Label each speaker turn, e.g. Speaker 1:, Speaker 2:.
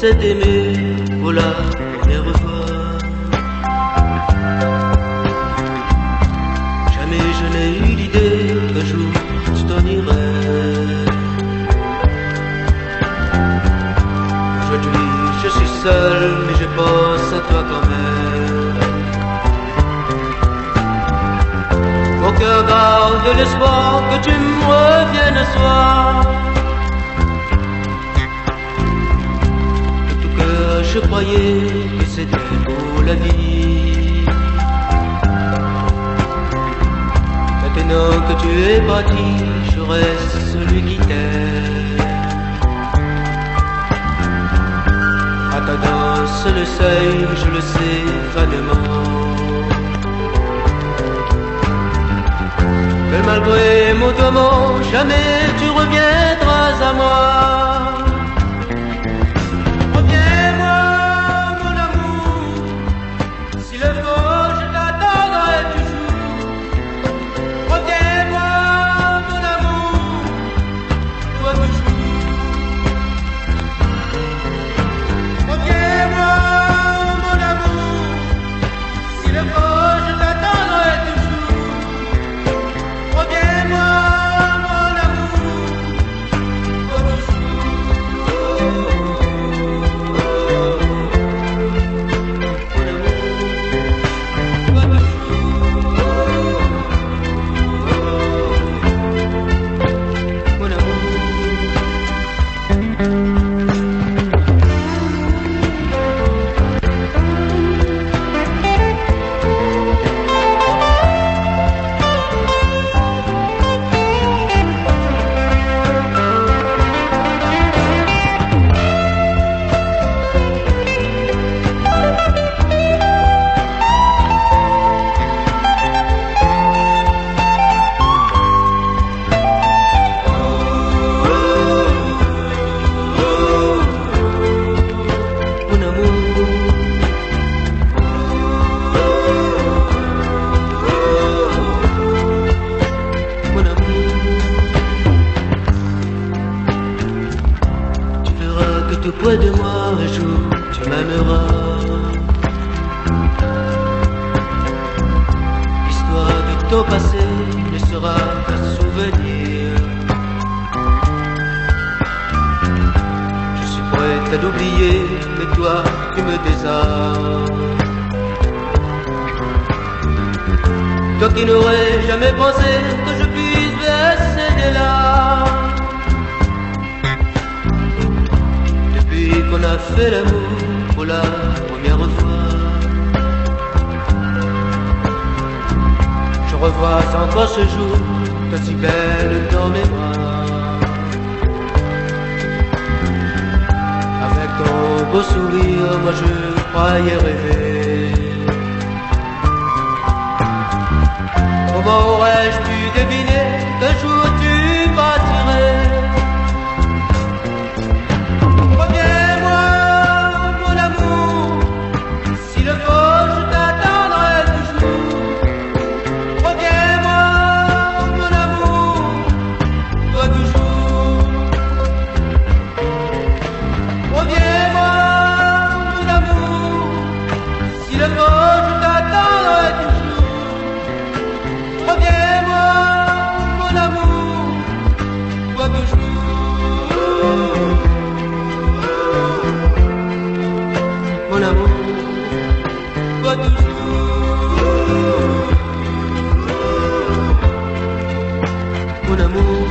Speaker 1: s'est aimé pour la première fois. Jamais je n'ai eu l'idée qu'un jour je t'en irais. Aujourd'hui je suis seul, mais je pense à toi quand même. Mon cœur garde l'espoir que tu me reviennes un soir. De tout cœur je croyais que c'était pour la vie. Maintenant que tu es parti, je reste celui qui t'aime. Attendant sur le seuil, je le sais vaguement, que malgré mon tourment, jamais tu reviendras à moi. Reviens-moi, mon amour, s'il le faut, je t'attendrai toujours. Reviens-moi, mon amour, toi toujours. Reviens-moi, mon amour, s'il le faut, je t'attendrai toujours. Reviens-moi, mon amour, toi toujours. Mon amour. Tout près de moi, un jour, tu m'aimeras. L'histoire de ton passé ne sera qu'un souvenir. Je suis prête à l'oublier, mais toi, tu me désarmes. Toi qui n'aurais jamais pensé que je puisse verser des larmes. Qu'on a fait l'amour pour la première fois, je revois encore ce jour, toi si belle dans mes bras. Avec ton beau sourire, moi je croyais rêver. Comment aurais-je pu deviner qu'un jour tu partirais? Si le faut, je t'attendrai toujours. Reviens-moi, mon amour, toi toujours. Mon amour, toi toujours. Mon amour.